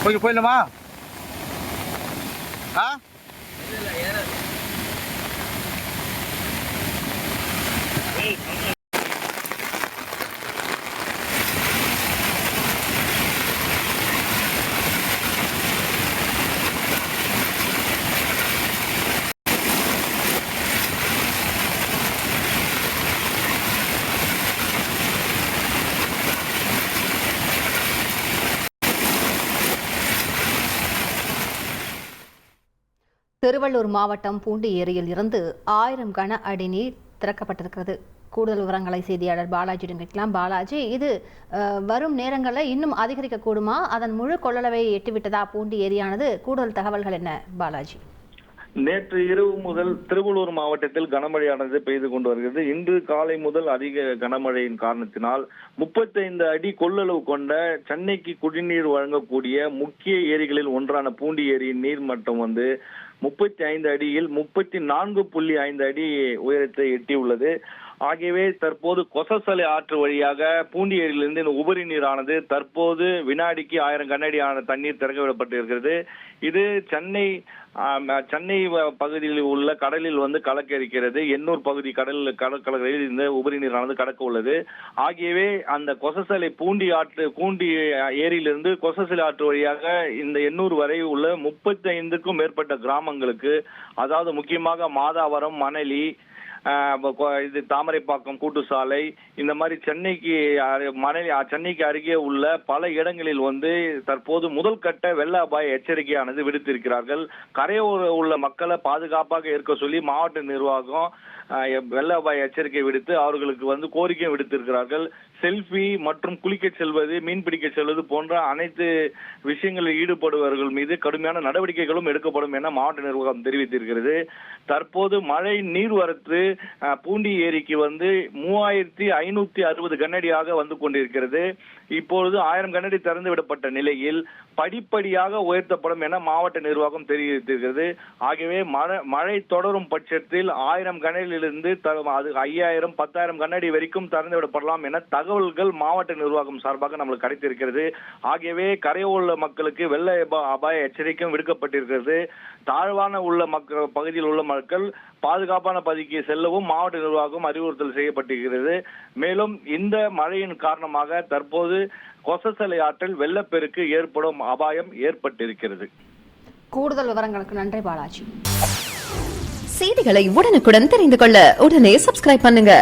கொஞ்சம் போயிடலாமா? ஆ திருவள்ளூர் மாவட்டம் பூண்டி ஏரியில் இருந்து 1000 கன அடி நீர் திறக்கப்பட்டிருக்கிறது. கூடுதல் விவரங்களை செய்தியாளர் பாலாஜியிடம் கேட்கலாம். பாலாஜி, இது வரும் நேரங்களில் இன்னும் அதிகரிக்க கூடுமா? அதன் முழு கொள்ளளவை எட்டிவிட்டதா பூண்டி ஏரியானது? கூடுதல் தகவல்கள் என்ன பாலாஜி? நேற்று இரவு முதல் திருவள்ளூர் மாவட்டத்தில் கனமழையானது பெய்து கொண்டு வருகிறது. இன்று காலை முதல் அதிக கனமழையின் காரணத்தினால் 35 அடி கொள்ளளவு கொண்ட சென்னைக்கு குடிநீர் வழங்கக்கூடிய முக்கிய ஏரிகளில் ஒன்றான பூண்டி ஏரியின் நீர்மட்டம் 35 அடியில் 34.5 அடி உயரத்தை எட்டியுள்ளது. ஆகியவே தற்போது கொசஸ்தலை ஆற்று வழியாக பூண்டி ஏரியிலிருந்து இந்த உபரி நீரானது தற்போது வினாடிக்கு 1000 கனஅடியான தண்ணீர் திறக்க விடப்பட்டிருக்கிறது. இது சென்னை பகுதியில் உள்ள கடலில் கலக்க இருக்கிறது. எண்ணூர் பகுதி கடற்கரையில் இந்த உபரி நீரானது கடக்க உள்ளது. ஆகியவே அந்த கொசஸ்தலை பூண்டி ஏரியிலிருந்து கொசஸ்தலை ஆற்று வழியாக இந்த எண்ணூர் வரை உள்ள 35க்கும் மேற்பட்ட கிராமங்களுக்கு, அதாவது முக்கியமாக மாதாவரம், மணலி, இது தாமரைப்பாக்கம் கூட்டுசாலை, இந்த மாதிரி சென்னைக்கு அருகே உள்ள பல இடங்களில் தற்போது முதல் கட்ட வெள்ள அபாய எச்சரிக்கையானது விடுத்திருக்கிறார்கள். கரையோர உள்ள மக்களை பாதுகாப்பாக இருக்க சொல்லி மாவட்ட நிர்வாகம் வெள்ள அபாய எச்சரிக்கை விடுத்து அவர்களுக்கு கோரிக்கை விடுத்திருக்கிறார்கள். செல்ஃபி மற்றும் குளிக்க செல்வது, மீன் பிடிக்க செல்வது போன்ற அனைத்து விஷயங்களில் ஈடுபடுபவர்கள் மீது கடுமையான நடவடிக்கைகளும் எடுக்கப்படும் என மாவட்ட நிர்வாகம் தெரிவித்திருக்கிறது. தற்போது மழை நீர்வரத்து பூண்டி ஏரிக்கு 3560 கனஅடியாக கொண்டிருக்கிறது. இப்பொழுது 1000 கனஅடி திறந்து விடப்பட்ட நிலையில் படிப்படியாக உயர்த்தப்படும் என மாவட்ட நிர்வாகம் தெரிவித்திருக்கிறது. ஆகவே மழை தொடரும் பட்சத்தில் 1000 கனஅடியிலிருந்து 5000, 10,000 கனஅடி வரைக்கும் திறந்து விடப்படலாம் என தகவல்கள் மாவட்ட நிர்வாகம் சார்பாக நம்மளுக்கு கிடைத்திருக்கிறது. ஆகவே கரையோர மக்களுக்கு வெள்ள அபாய எச்சரிக்கையும் விடுக்கப்பட்டிருக்கிறது. தாழ்வான உள்ள பகுதியில் உள்ள மக்கள் பாதுகாப்பான பகுதிக்கு செல்லவும் மாவட்ட நிர்வாகம் அறிவுறுத்தல் செய்யப்பட்டிருக்கிறது. மேலும் இந்த மழையின் காரணமாக தற்போது கொசஸ்தலை ஆற்றில் வெள்ளப்பெருக்கு ஏற்படும் அபாயம் ஏற்பட்டிருக்கிறது. கூடுதல் விவரங்களுக்கு நன்றி பாலாஜி. செய்திகளை உடனுக்குடன் தெரிந்து கொள்ள உடனே சப்ஸ்கிரைப் பண்ணுங்க.